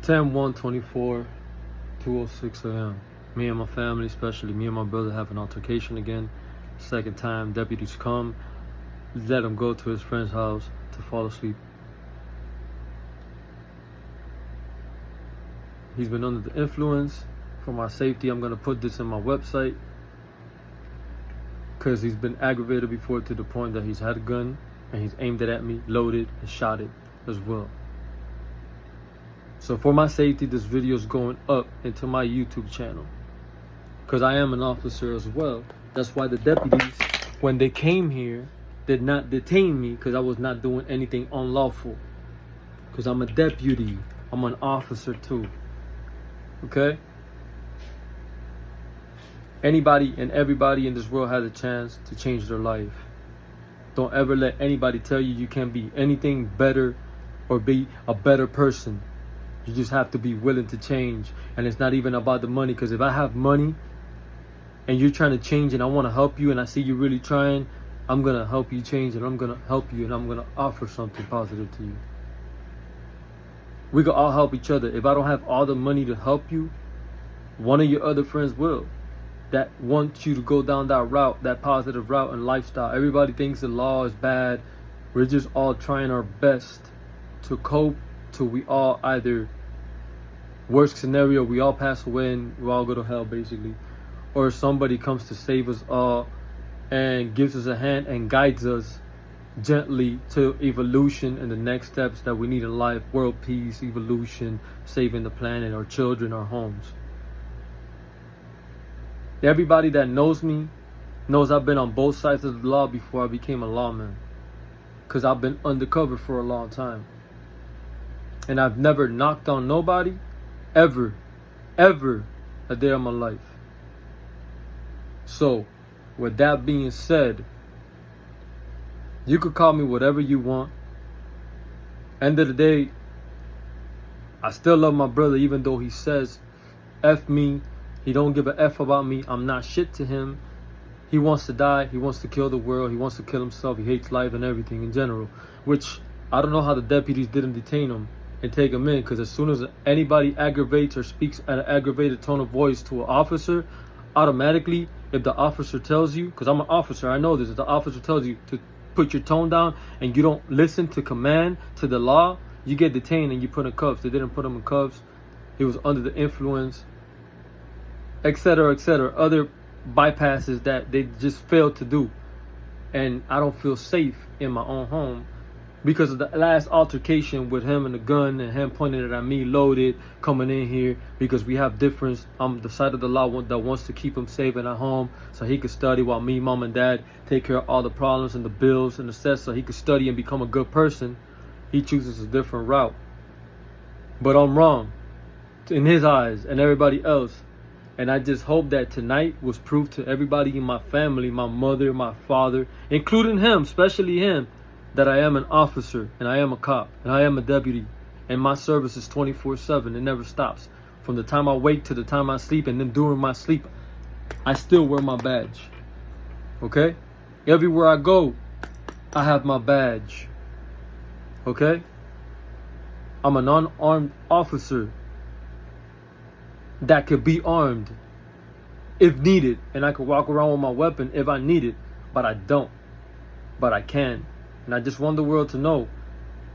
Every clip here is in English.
10/1/24, 2:06 a.m. Me and my family, especially me and my brother, have an altercation again. Second time, deputies come, let him go to his friend's house to fall asleep. He's been under the influence. For my safety, I'm going to put this in my website, because he's been aggravated before to the point that he's had a gun and he's aimed it at me, loaded, and shot it as well. So for my safety, this video is going up into my YouTube channel, because I am an officer as well. That's why the deputies, when they came here, did not detain me, because I was not doing anything unlawful. Because I'm a deputy. I'm an officer too. Okay? Anybody and everybody in this world has a chance to change their life. Don't ever let anybody tell you you can't be anything better or be a better person. You just have to be willing to change. And it's not even about the money, because if I have money and you're trying to change and I want to help you and I see you really trying, I'm going to help you change, and I'm going to help you, and I'm going to offer something positive to you. We can all help each other. If I don't have all the money to help you, one of your other friends will, that wants you to go down that route, that positive route and lifestyle. Everybody thinks the law is bad. We're just all trying our best to cope till we all either, worst scenario, we all pass away and we all go to hell basically, or somebody comes to save us all and gives us a hand and guides us gently to evolution and the next steps that we need in life: world peace, evolution, saving the planet, our children, our homes. Everybody that knows me knows I've been on both sides of the law before I became a lawman, because I've been undercover for a long time. And I've never knocked on nobody, ever a day of my life. So, with that being said, you could call me whatever you want. End of the day, I still love my brother, even though he says F me. He don't give a F about me. I'm not shit to him. He wants to die. He wants to kill the world. He wants to kill himself. He hates life and everything in general. Which, I don't know how the deputies didn't detain him and take him in. Because as soon as anybody aggravates or speaks at an aggravated tone of voice to an officer, automatically, if the officer tells you, because I'm an officer, I know this, if the officer tells you to put your tone down and you don't listen to command, to the law, you get detained and you put in cuffs. They didn't put him in cuffs. He was under the influence, etc., etc. Other bypasses that they just failed to do. And I don't feel safe in my own home because of the last altercation with him and the gun, and him pointing it at me, loaded, coming in here, because we have difference. I'm the side of the law that wants to keep him safe in at home so he could study, while me, mom, and dad take care of all the problems and the bills and the sets so he could study and become a good person. He chooses a different route. But I'm wrong in his eyes and everybody else. And I just hope that tonight was proof to everybody in my family, my mother, my father, including him, especially him, that I am an officer and I am a cop and I am a deputy. And my service is 24/7. It never stops. From the time I wake to the time I sleep, and then during my sleep, I still wear my badge. Okay? Everywhere I go, I have my badge. Okay? I'm an unarmed officer that could be armed if needed, and I could walk around with my weapon if I need it, but I don't. But I can. And I just want the world to know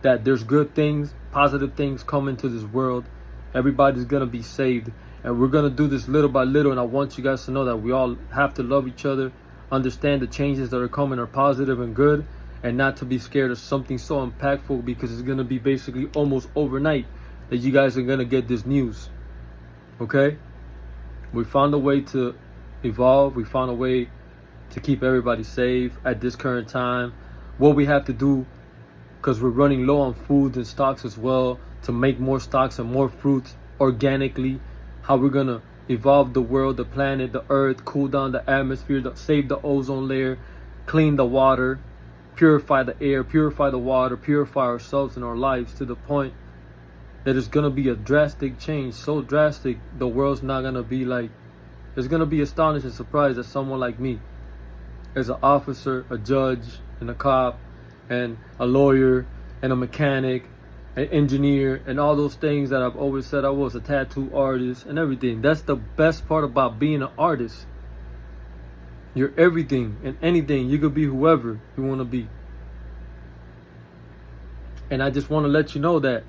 that there's good things, positive things coming to this world. Everybody's gonna be saved, and we're gonna do this little by little. And I want you guys to know that we all have to love each other, understand the changes that are coming are positive and good, and not to be scared of something so impactful, because it's gonna be basically almost overnight that you guys are gonna get this news. Okay? We found a way to evolve. We found a way to keep everybody safe at this current time. What we have to do, because we're running low on food and stocks as well, to make more stocks and more fruits organically. How we're going to evolve the world, the planet, the earth, cool down the atmosphere, save the ozone layer, clean the water, purify the air, purify the water, purify ourselves and our lives to the point that it's going to be a drastic change. So drastic, the world's not going to be like, it's going to be astonished and surprised that someone like me, as an officer, a judge, and a cop, and a lawyer, and a mechanic, an engineer, and all those things that I've always said I was, a tattoo artist and everything. That's the best part about being an artist. You're everything and anything. You could be whoever you want to be. And I just want to let you know that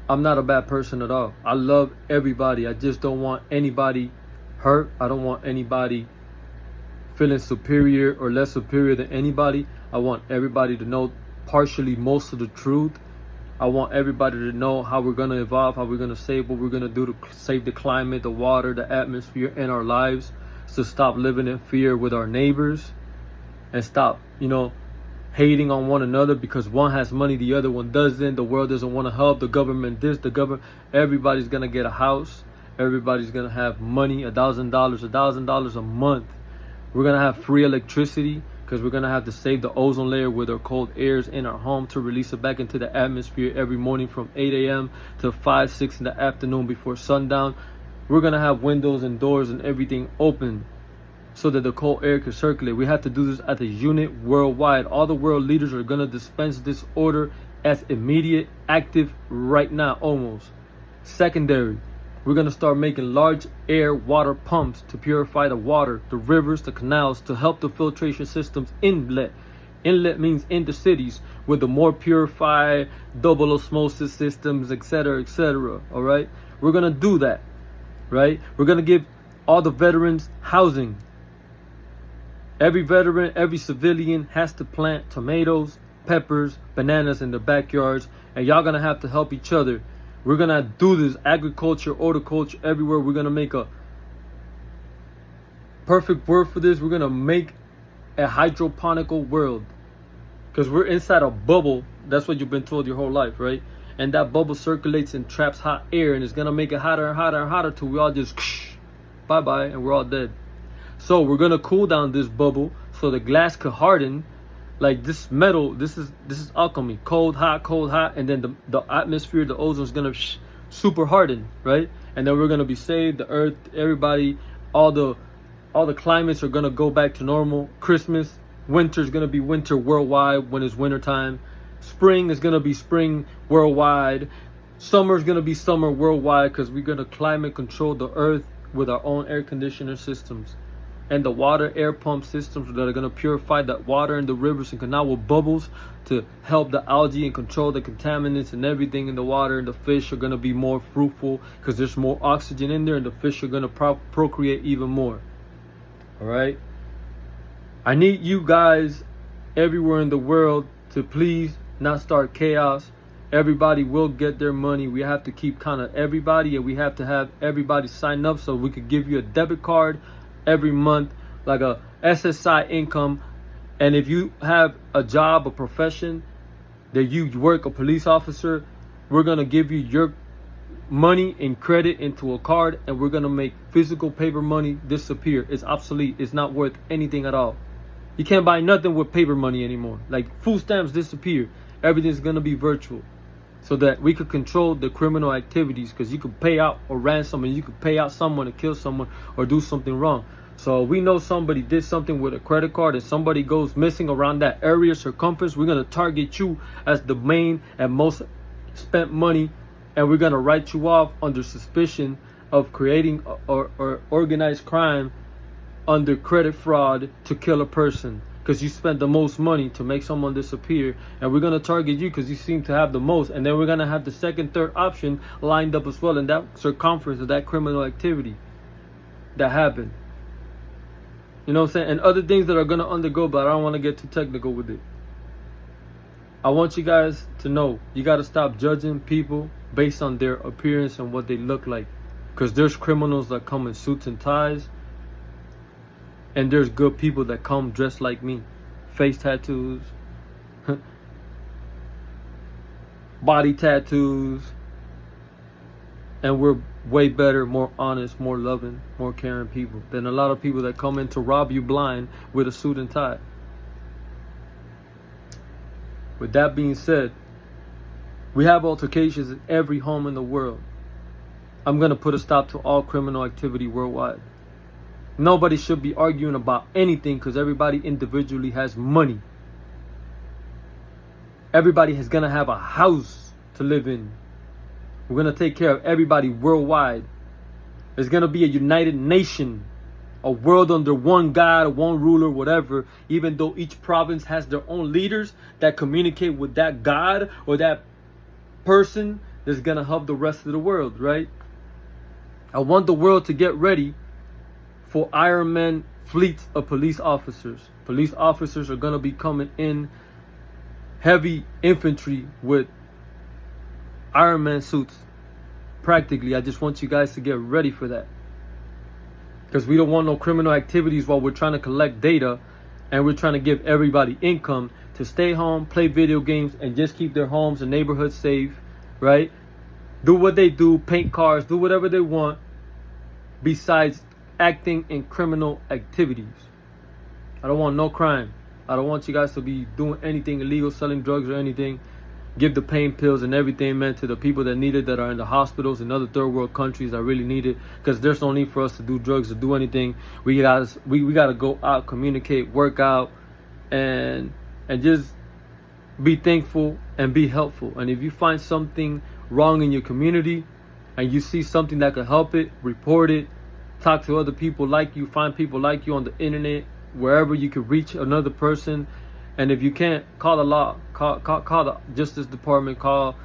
I'm not a bad person at all. I love everybody. I just don't want anybody hurt. I don't want anybody feeling superior or less superior than anybody. I want everybody to know partially most of the truth. I want everybody to know how we're going to evolve, how we're going to save, what we're going to do to save the climate, the water, the atmosphere, and our lives, to stop living in fear with our neighbors and stop, hating on one another because one has money, the other one doesn't. The world doesn't want to help. The government this, the government. Everybody's going to get a house. Everybody's going to have money, $1,000 a month. We're going to have free electricity, because we're going to have to save the ozone layer with our cold airs in our home to release it back into the atmosphere every morning from 8 a.m. to 5, 6 in the afternoon before sundown. We're going to have windows and doors and everything open so that the cold air can circulate. We have to do this as a unit worldwide. All the world leaders are going to dispense this order as immediate, active right now almost. Secondary, we're going to start making large air water pumps to purify the water, the rivers, the canals, to help the filtration systems inlet. Inlet means in the cities with the more purified double osmosis systems, etc., etc. All right, we're going to do that, right? We're going to give all the veterans housing. Every veteran, every civilian has to plant tomatoes, peppers, bananas in their backyards, and y'all going to have to help each other. We're going to do this agriculture, horticulture, everywhere. We're going to make a perfect word for this. We're going to make a hydroponical world, because we're inside a bubble. That's what you've been told your whole life, right? And that bubble circulates and traps hot air, and it's going to make it hotter and hotter and hotter till we all just bye-bye and we're all dead. So we're going to cool down this bubble so the glass could harden. Like this metal, this is alchemy. Cold, hot, and then the atmosphere, the ozone is gonna super harden, right? And then we're gonna be saved. The earth, everybody, all the climates are gonna go back to normal. Christmas, winter is gonna be winter worldwide when it's winter time. Spring is gonna be spring worldwide. Summer is gonna be summer worldwide, because we're gonna climate control the earth with our own air conditioner systems. And the water air pump systems that are going to purify that water in the rivers and canal with bubbles to help the algae and control the contaminants and everything in the water. And the fish are going to be more fruitful because there's more oxygen in there, and the fish are going to procreate even more. All right. I need you guys everywhere in the world to please not start chaos. Everybody will get their money. We have to keep count of everybody, and we have to have everybody sign up so we could give you a debit card every month, like a SSI income. And if you have a job, a profession that you work, a police officer, we're gonna give you your money and credit into a card, and we're gonna make physical paper money disappear. It's obsolete. It's not worth anything at all. You can't buy nothing with paper money anymore. Like food stamps disappear. Everything's gonna be virtual, so that we could control the criminal activities, because you could pay out a ransom and you could pay out someone to kill someone or do something wrong. So we know somebody did something with a credit card and somebody goes missing around that area circumference. We're going to target you as the main and most spent money, and we're going to write you off under suspicion of creating or organized crime under credit fraud to kill a person, because you spent the most money to make someone disappear. And we're going to target you because you seem to have the most, and then we're going to have the second, third option lined up as well in that circumference of that criminal activity that happened. You know what I'm saying? And other things that are going to undergo, but I don't want to get too technical with it. I want you guys to know, you got to stop judging people based on their appearance and what they look like, because there's criminals that come in suits and ties, and there's good people that come dressed like me. Face tattoos, body tattoos, and we're way better, more honest, more loving, more caring people than a lot of people that come in to rob you blind with a suit and tie. With that being said, we have altercations in every home in the world. I'm going to put a stop to all criminal activity worldwide. Nobody should be arguing about anything, because everybody individually has money. Everybody is going to have a house. to live in. We're going to take care of everybody worldwide. There's going to be a united nation, a world under one God, one ruler, whatever. Even though each province has their own leaders that communicate with that God or that person that's going to help the rest of the world, right? I want the world to get ready for Iron Man fleets of police officers. Police officers are going to be coming in heavy infantry with Iron Man suits. Practically, I just want you guys to get ready for that. Because we don't want no criminal activities while we're trying to collect data and we're trying to give everybody income to stay home, play video games, and just keep their homes and neighborhoods safe, right? Do what they do, paint cars, do whatever they want besides acting in criminal activities. I don't want no crime. I don't want you guys to be doing anything illegal, selling drugs or anything. Give the pain pills and everything, man, to the people that need it, that are in the hospitals in other third world countries that really need it. Because there's no need for us to do drugs or do anything. We gotta go out, communicate, work out, and just be thankful and be helpful. And if you find something wrong in your community and you see something that could help it, report it. Talk to other people like you. Find people like you on the internet, wherever you can reach another person. And if you can't, call the law, call the Justice Department, call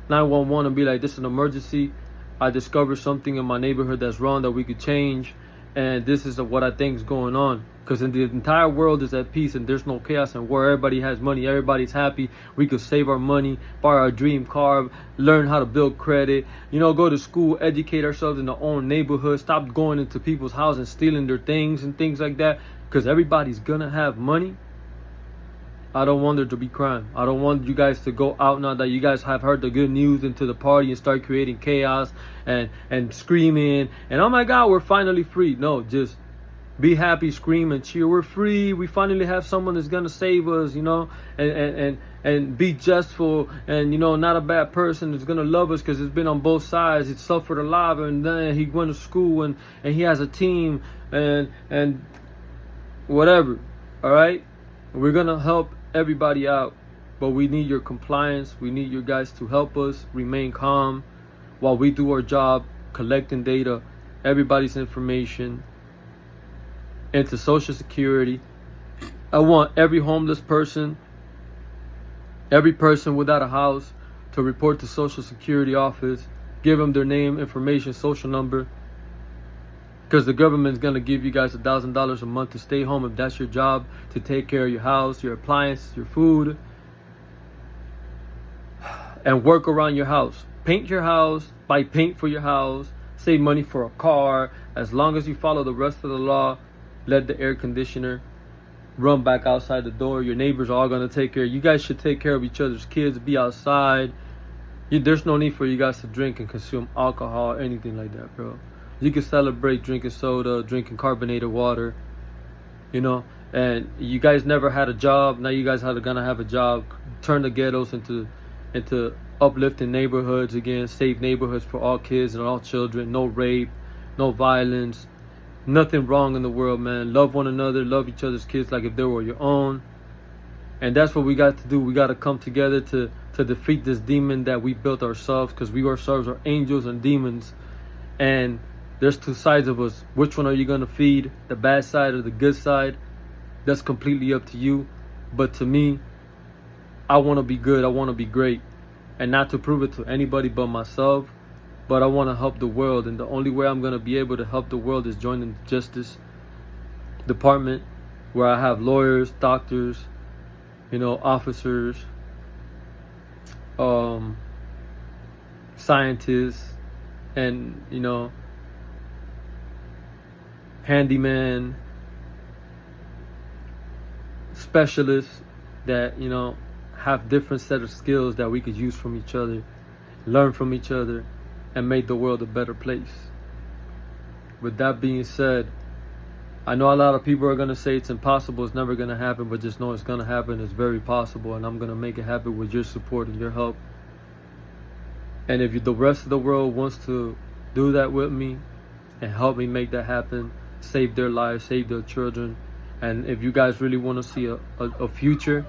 911 and be like, this is an emergency. I discovered something in my neighborhood that's wrong that we could change. And this is what I think is going on. Because the entire world is at peace and there's no chaos and war. Everybody has money. Everybody's happy. We could save our money, buy our dream car, learn how to build credit, go to school, educate ourselves in our own neighborhood, stop going into people's houses and stealing their things and things like that. Because everybody's going to have money. I don't want there to be crime. I don't want you guys to go out now that you guys have heard the good news into the party and start creating chaos and screaming and oh my God, we're finally free. No, just be happy, scream and cheer. We're free. We finally have someone that's gonna save us, and be justful and not a bad person that's gonna love us because it's been on both sides. He suffered a lot and then he went to school and he has a team and whatever. All right, we're gonna help everybody out, but we need your compliance. We need you guys to help us remain calm while we do our job collecting data, everybody's information into Social Security. I want every homeless person, every person without a house to report to Social Security office, give them their name, information, social number, because the government's going to give you guys $1,000 a month to stay home if that's your job, to take care of your house, your appliances, your food, and work around your house. Paint your house, buy paint for your house, save money for a car. As long as you follow the rest of the law, let the air conditioner run back outside the door. Your neighbors are all going to take care. You guys should take care of each other's kids, be outside. There's no need for you guys to drink and consume alcohol or anything like that, bro. You can celebrate drinking soda, drinking carbonated water, and you guys never had a job. Now you guys are gonna have a job. Turn the ghettos into uplifting neighborhoods again, safe neighborhoods for all kids and all children. No rape, no violence, nothing wrong in the world, man. Love one another, love each other's kids like if they were your own. And that's what we got to do. We got to come together to defeat this demon that we built ourselves, because we ourselves are angels and demons. And there's two sides of us. Which one are you going to feed? The bad side or the good side? That's completely up to you. But to me, I want to be good. I want to be great. And not to prove it to anybody but myself. But I want to help the world. And the only way I'm going to be able to help the world is joining the Justice Department, where I have lawyers, doctors, officers, scientists, and, handyman, specialists that have different set of skills that we could use from each other, learn from each other, and make the world a better place. With that being said, I know a lot of people are going to say it's impossible, it's never going to happen, but just know it's going to happen. It's very possible, and I'm going to make it happen with your support and your help. And if the rest of the world wants to do that with me and help me make that happen, save their lives, save their children, and if you guys really want to see a future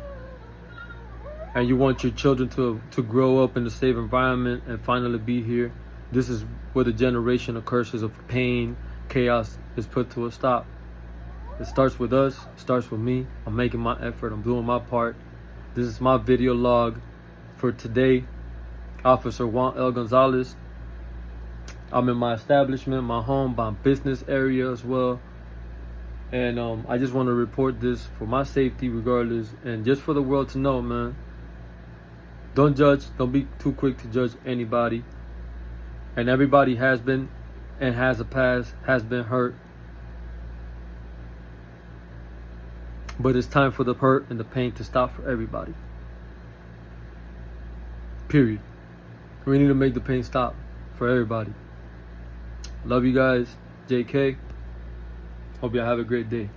and you want your children to grow up in a safe environment and finally be here, this is where the generation of curses of pain, chaos is put to a stop. It starts with us, it starts with me. I'm making my effort, I'm doing my part. This is my video log for today. Officer Juan L. Gonzalez. I'm in my establishment, my home, my business area as well. And I just want to report this for my safety regardless, and just for the world to know, man. Don't judge, don't be too quick to judge anybody. And everybody has been and has a past, has been hurt. But it's time for the hurt and the pain to stop for everybody. Period. We need to make the pain stop for everybody. Love you guys. JK. Hope y'all have a great day.